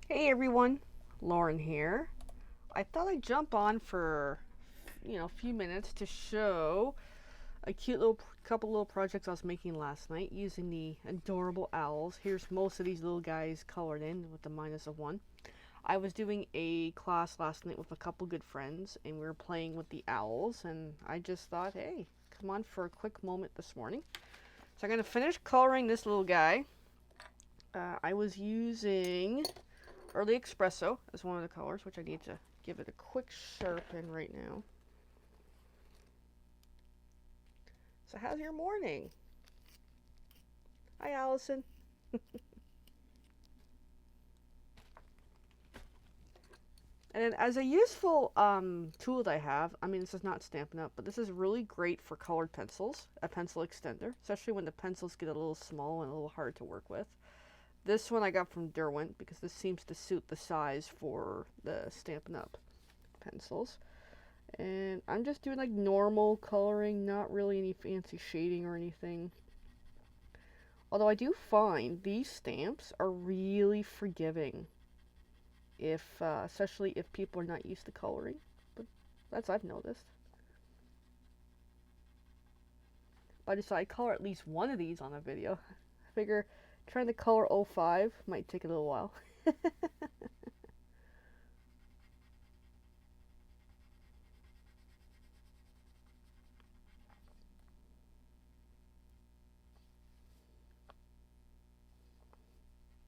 Hey everyone, Lauren here. I thought I'd jump on for, a few minutes to show a cute little couple little projects I was making last night using the adorable owls. Here's most of these little guys colored in with the -1. I was doing a class last night with a couple good friends and we were playing with the owls and I just thought, hey, come on for a quick moment this morning. So I'm going to finish coloring this little guy. I was using Early Espresso is one of the colors, which I need to give it a quick sharpen right now. So how's your morning? Hi, Allison. And then as a useful tool that I have, I mean, this is not Stampin' Up, but this is really great for colored pencils, a pencil extender, especially when the pencils get a little small and a little hard to work with. This one I got from Derwent because this seems to suit the size for the Stampin' Up pencils. And I'm just doing like normal coloring, not really any fancy shading or anything. Although I do find these stamps are really forgiving, if especially if people are not used to coloring. But that's I've noticed. But I decided I'd color at least one of these on a video. I figure trying to color 05 might take a little while.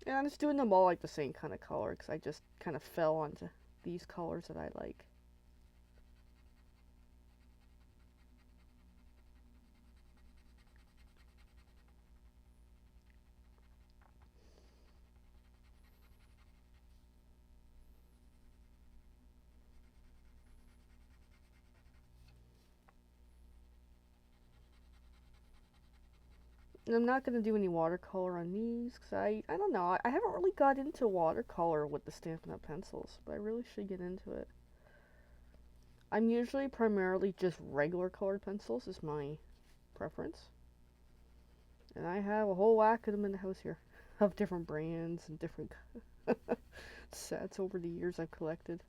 And I'm just doing them all like the same kind of color because I just kind of fell onto these colors that I like. And I'm not going to do any watercolor on these because I don't know. I haven't really got into watercolor with the Stampin' Up! Pencils, but I really should get into it. I'm usually primarily just regular colored pencils is my preference. And I have a whole whack of them in the house here of different brands and different sets over the years I've collected.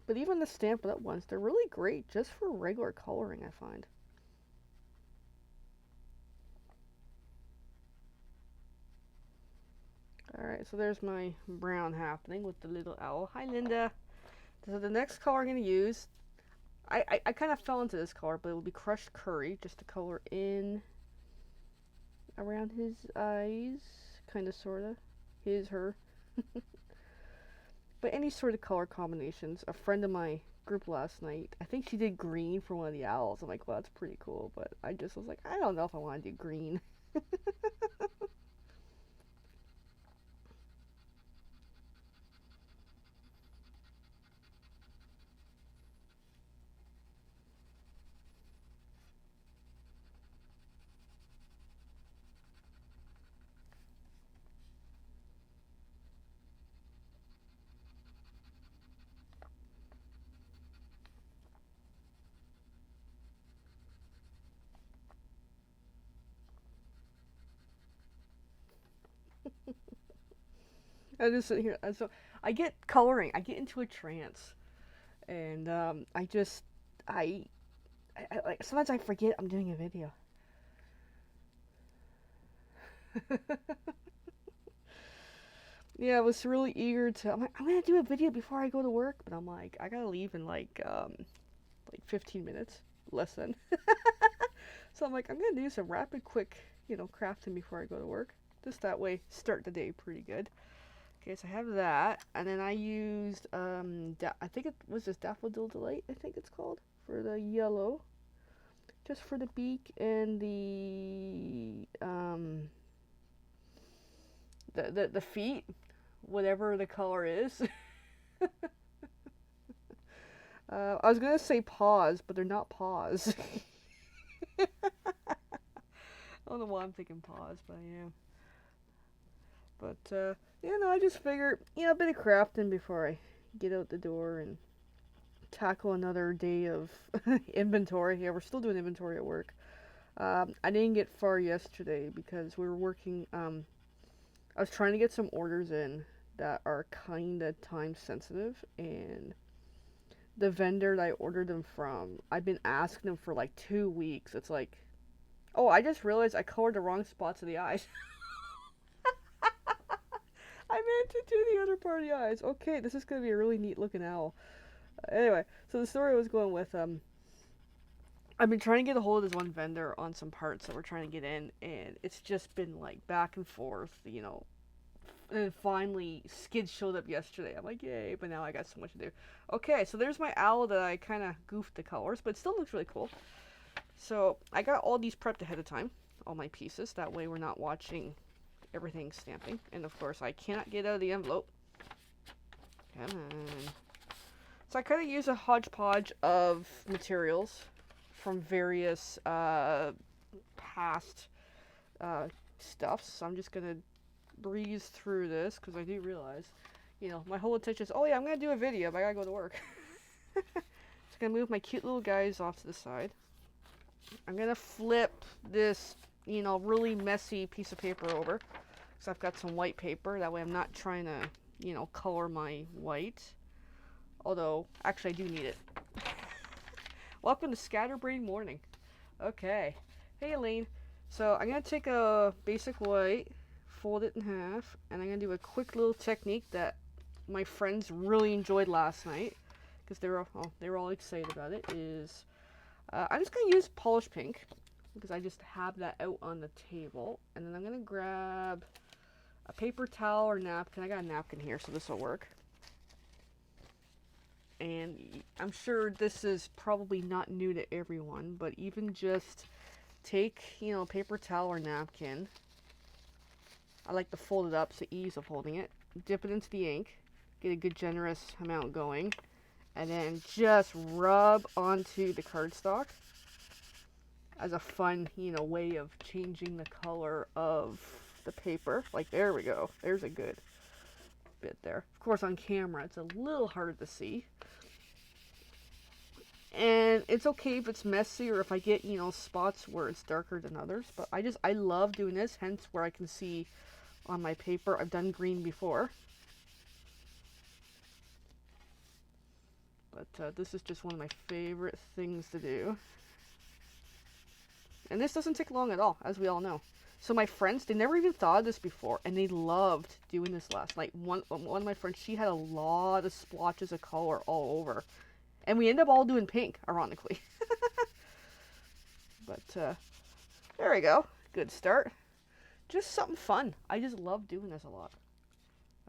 But even the Stampin' Up! Ones, they're really great just for regular coloring, I find. Alright, so there's my brown happening with the little owl. Hi, Linda. So the next color I'm going to use, I kind of fell into this color, but it will be crushed curry, just to color in around his eyes, kind of, sort of. His, her. But any sort of color combinations. A friend of my group last night, I think she did green for one of the owls. I'm like, well, that's pretty cool, but I just was like, I don't know if I want to do green. I just sit here, and so I get coloring. I get into a trance, and I just, like sometimes I forget I'm doing a video. Yeah, I was really eager to. I'm like, I'm gonna do a video before I go to work, but I'm like, I gotta leave in like 15 minutes, less than. So I'm like, I'm gonna do some rapid, quick, crafting before I go to work. Just that way, start the day pretty good. Okay, so I have that, and then I used I think it was this Daffodil Delight. I think it's called for the yellow, just for the beak and the feet, whatever the color is. I was gonna say paws, but they're not paws. I don't know why I'm thinking paws, but I am. But I just figured, a bit of crafting before I get out the door and tackle another day of inventory. Yeah, we're still doing inventory at work. I didn't get far yesterday because we were working. I was trying to get some orders in that are kind of time sensitive, and the vendor that I ordered them from, I've been asking them for like 2 weeks. It's like, oh, I just realized I colored the wrong spots of the eyes. I meant to do the other part of the eyes. Okay, this is gonna be a really neat looking owl. Anyway, so the story I was going with, I've been trying to get a hold of this one vendor on some parts that we're trying to get in, and it's just been like back and forth, you know. And then finally, Skid showed up yesterday. I'm like, yay, but now I got so much to do. Okay, so there's my owl that I kind of goofed the colors, but it still looks really cool. So I got all these prepped ahead of time, all my pieces. That way we're not watching everything stamping. And of course, I cannot get out of the envelope. Come on. So I kind of use a hodgepodge of materials from various past stuffs. So I'm just going to breeze through this because I do realize, you know, my whole attention is, oh yeah, I'm going to do a video, but I got to go to work. Just going to move my cute little guys off to the side. I'm going to flip this, you know, really messy piece of paper over because I've got some white paper. That way I'm not trying to, you know, color my white. Although, actually I do need it. Welcome to Scatterbrain Morning. Okay. Hey Elaine. So I'm going to take a basic white, fold it in half, and I'm going to do a quick little technique that my friends really enjoyed last night because they were all excited about it. Is I'm just going to use polished pink because I just have that out on the table, and then I'm going to grab a paper towel or napkin. I got a napkin here, so this will work. And I'm sure this is probably not new to everyone, but even just take, you know, paper towel or napkin. I like to fold it up, so ease of holding it. Dip it into the ink, get a good generous amount going, and then just rub onto the cardstock as a fun, you know, way of changing the color of the paper. Like, there we go. There's a good bit there. Of course, on camera, it's a little harder to see. And it's okay if it's messy or if I get, you know, spots where it's darker than others. But I love doing this, hence where I can see on my paper. I've done green before. But this is just one of my favorite things to do. And this doesn't take long at all, as we all know. So my friends, they never even thought of this before, and they loved doing this last night. One of my friends, she had a lot of splotches of color all over. And we end up all doing pink, ironically. But there we go. Good start. Just something fun. I just love doing this a lot.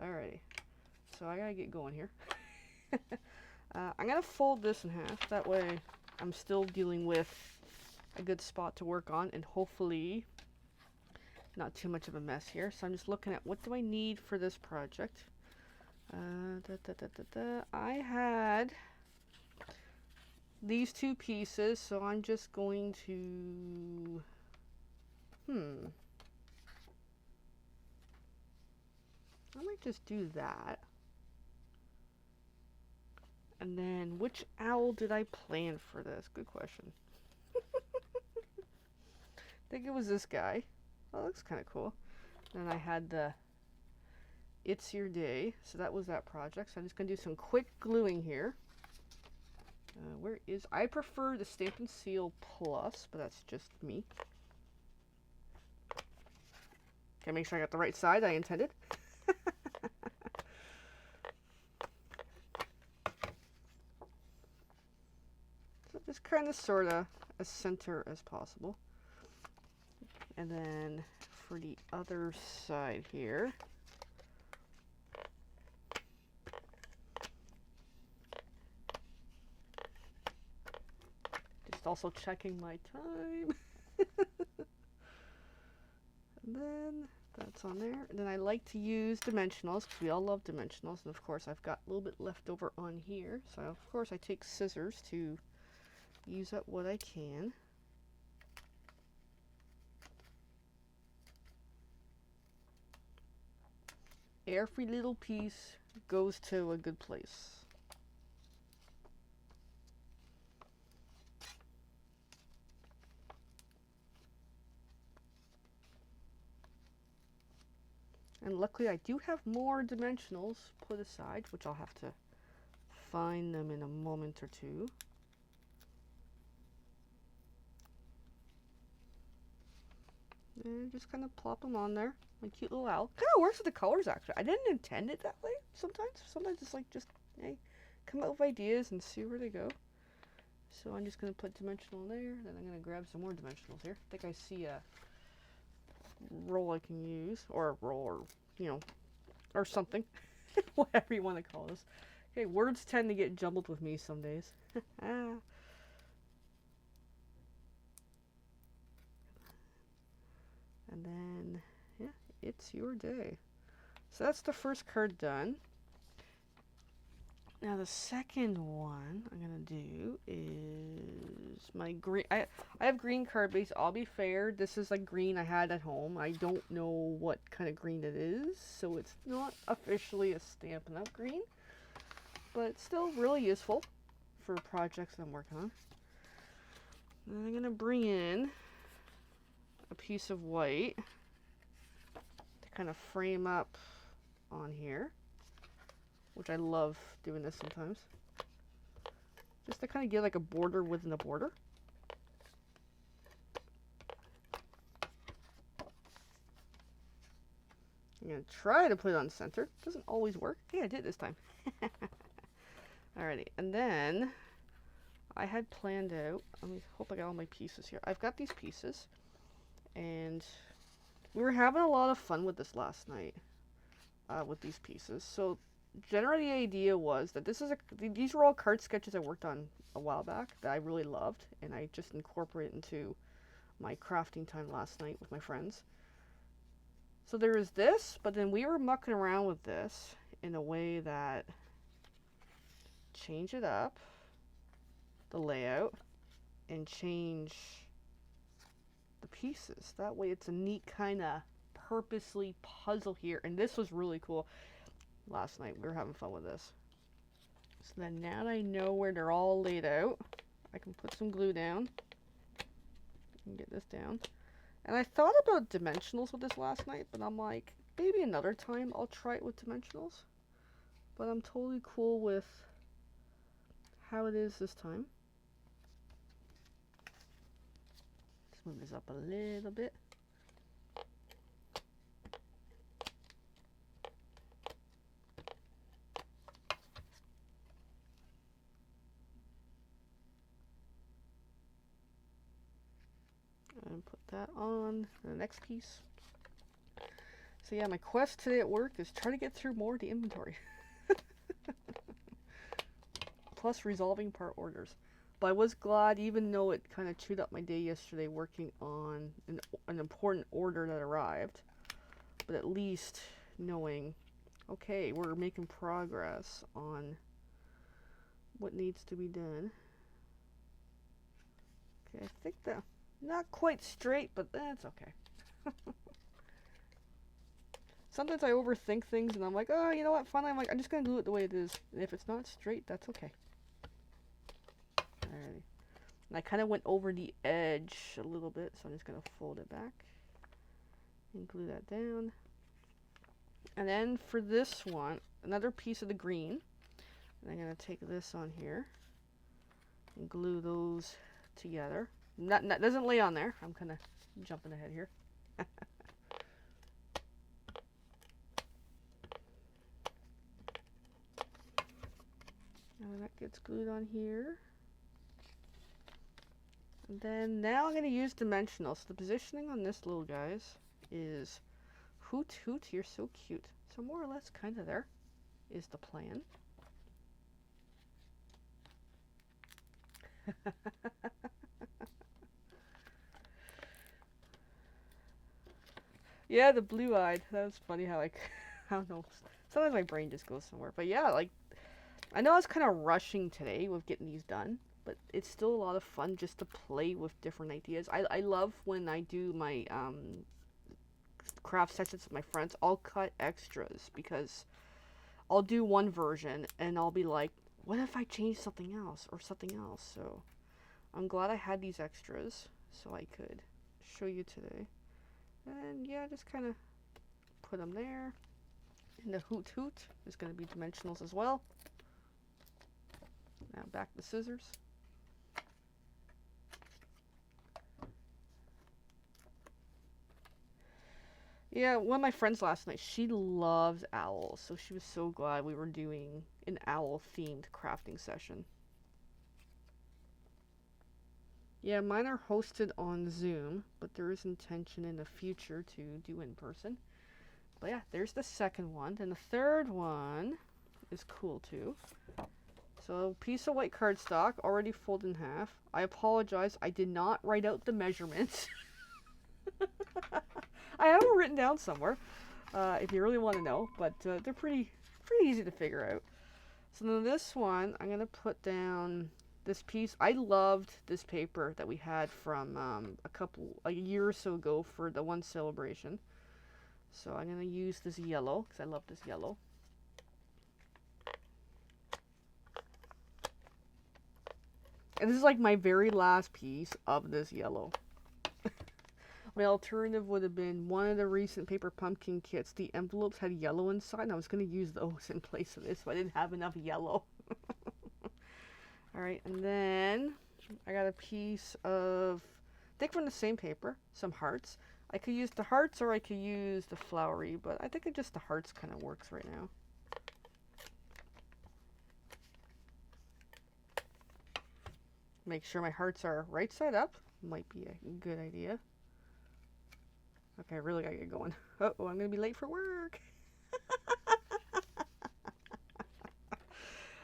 Alrighty. So I gotta get going here. I'm gonna fold this in half. That way I'm still dealing with a good spot to work on, and hopefully not too much of a mess here. So I'm just looking at what do I need for this project. I had these two pieces, so I'm just going to I might just do that. And then which owl did I plan for this? Good question. I think it was this guy. Oh, looks kind of cool. Then I had the It's Your Day, so that was that project. So I'm just gonna do some quick gluing here. Where is... I prefer the Stampin' Seal Plus, but that's just me. Okay, make sure I got the right side I intended. So just kind of, sort of, as center as possible. And then for the other side here... also checking my time. And then that's on there. And then I like to use dimensionals because we all love dimensionals. And of course I've got a little bit left over on here. So of course I take scissors to use up what I can. Every little piece goes to a good place. And luckily I do have more dimensionals put aside, which I'll have to find them in a moment or two. And just kind of plop them on there. My cute little owl. Kind of works with the colors, actually. I didn't intend it that way sometimes. Sometimes it's like just, hey, come up with ideas and see where they go. So I'm just going to put dimensional there. Then I'm going to grab some more dimensionals here. I think I see a roll I can use. Or a roll, or, you know, or something. Whatever you want to call this. Okay, words tend to get jumbled with me some days. And then, yeah, it's your day. So that's the first card done. Now the second one I'm going to do is my green. I have green card base. I'll be fair. This is like green I had at home. I don't know what kind of green it is. So it's not officially a Stampin' Up! Green. But it's still really useful for projects I'm working on. And I'm going to bring in a piece of white to kind of frame up on here, which I love doing this sometimes, just to kind of get like a border within a border. I'm going to try to put it on center. Doesn't always work. Hey, I did this time. Alrighty, and then I had planned out, let me hope I got all my pieces here. I've got these pieces. And we were having a lot of fun with this last night, with these pieces. So generally the idea was that these were all card sketches I worked on a while back that I really loved, and I just incorporated into my crafting time last night with my friends. So there is this, but then we were mucking around with this in a way that change it up, the layout, and change the pieces. That way it's a neat kind of purposely puzzle here, and this was really cool. Last night we were having fun with this. So then now that I know where they're all laid out, I can put some glue down and get this down. And I thought about dimensionals with this last night, but I'm like, maybe another time I'll try it with dimensionals. But I'm totally cool with how it is this time. Move this up a little bit. And put that on the next piece. So yeah, my quest today at work is try to get through more of the inventory. Plus resolving part orders. But I was glad, even though it kind of chewed up my day yesterday working on an important order that arrived, but at least knowing, okay, we're making progress on what needs to be done. Okay, I think that, not quite straight, but that's okay. Sometimes I overthink things and I'm like, oh, you know what, finally I'm like, I'm just going to do it the way it is. And if it's not straight, that's okay. Alrighty. And I kind of went over the edge a little bit, so I'm just going to fold it back and glue that down. And then for this one, another piece of the green. And I'm going to take this on here and glue those together. That doesn't lay on there. I'm kind of jumping ahead here. And that gets glued on here. And then now I'm going to use dimensional. So the positioning on this little guys is hoot hoot, you're so cute. So more or less kind of there is the plan. Yeah, the blue-eyed. That was funny how I don't know. Sometimes my brain just goes somewhere. But yeah, like, I know I was kind of rushing today with getting these done, but it's still a lot of fun just to play with different ideas. I love when I do my craft sessions with my friends. I'll cut extras because I'll do one version and I'll be like, what if I change something else or something else? So I'm glad I had these extras so I could show you today. And yeah, just kind of put them there. And the hoot hoot is going to be dimensionals as well. Now back to scissors. Yeah, one of my friends last night, she loves owls, so she was so glad we were doing an owl-themed crafting session. Yeah, mine are hosted on Zoom, but there is intention in the future to do in person. But yeah, there's the second one. And the third one is cool too. So, piece of white cardstock, already folded in half. I apologize, I did not write out the measurements. I have them written down somewhere, if you really want to know, but they're pretty easy to figure out. So then this one, I'm going to put down this piece. I loved this paper that we had from a year or so ago for the one celebration. So I'm going to use this yellow, because I love this yellow. And this is like my very last piece of this yellow. My alternative would have been one of the recent paper pumpkin kits. The envelopes had yellow inside, and I was going to use those in place of this, but I didn't have enough yellow. Alright, and then I got a piece of, I think from the same paper, some hearts. I could use the hearts or I could use the flowery, but I think just the hearts kind of works right now. Make sure my hearts are right side up. Might be a good idea. Okay, I really gotta get going. Uh-oh, I'm gonna be late for work.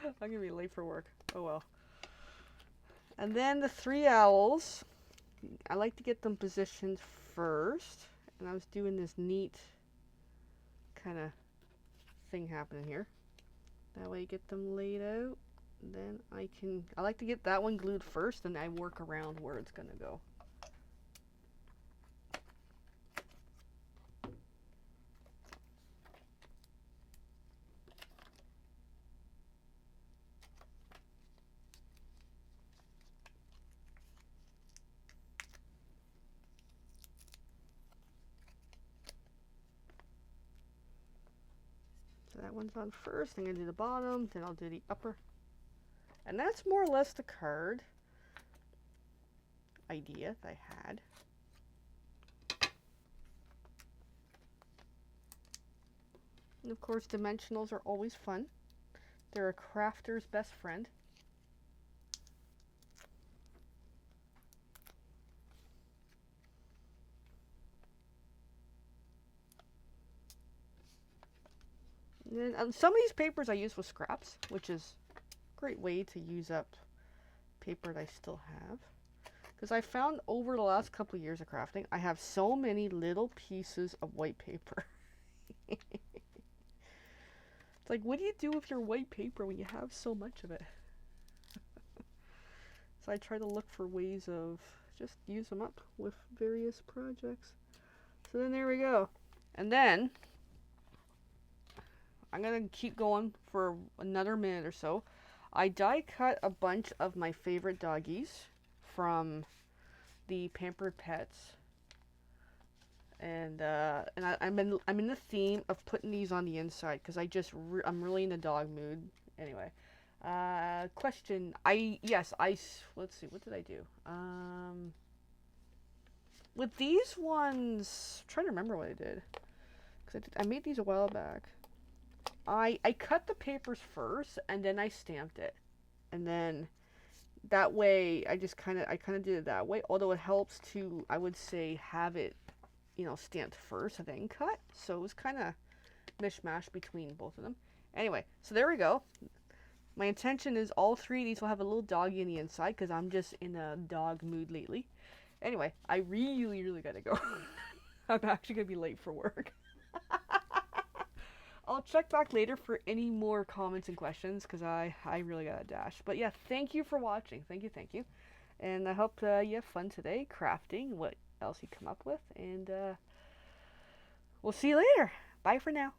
I'm gonna be late for work. Oh well. And then the three owls. I like to get them positioned first. And I was doing this neat kind of thing happening here. That way you get them laid out. Then I like to get that one glued first, and I work around where it's gonna go. So that one's on first. I'm gonna do the bottom, then I'll do the upper. And that's more or less the card idea that I had. And of course, dimensionals are always fun. They're a crafter's best friend. And then, some of these papers I use with scraps, which is a great way to use up paper that I still have. Because I found over the last couple of years of crafting, I have so many little pieces of white paper. It's like, what do you do with your white paper when you have so much of it? So I try to look for ways of just use them up with various projects. So then there we go. And then I'm going to keep going for another minute or so. I die cut a bunch of my favorite doggies from the Pampered Pets. And I'm in the theme of putting these on the inside because I'm really in the dog mood. Anyway, question. Let's see, what did I do? With these ones, I'm trying to remember what I did. Because I made these a while back. I cut the papers first and then I stamped it. And then that way I kind of did it that way. Although it helps to, I would say, have it, stamped first and then cut. So it was kind of mishmash between both of them. Anyway, so there we go. My intention is all three of these will have a little doggy in the inside because I'm just in a dog mood lately. Anyway, I really, really gotta go. I'm actually gonna be late for work. I'll check back later for any more comments and questions because I really got a dash. But yeah, thank you for watching. Thank you. And I hope you have fun today crafting what else you come up with. And we'll see you later. Bye for now.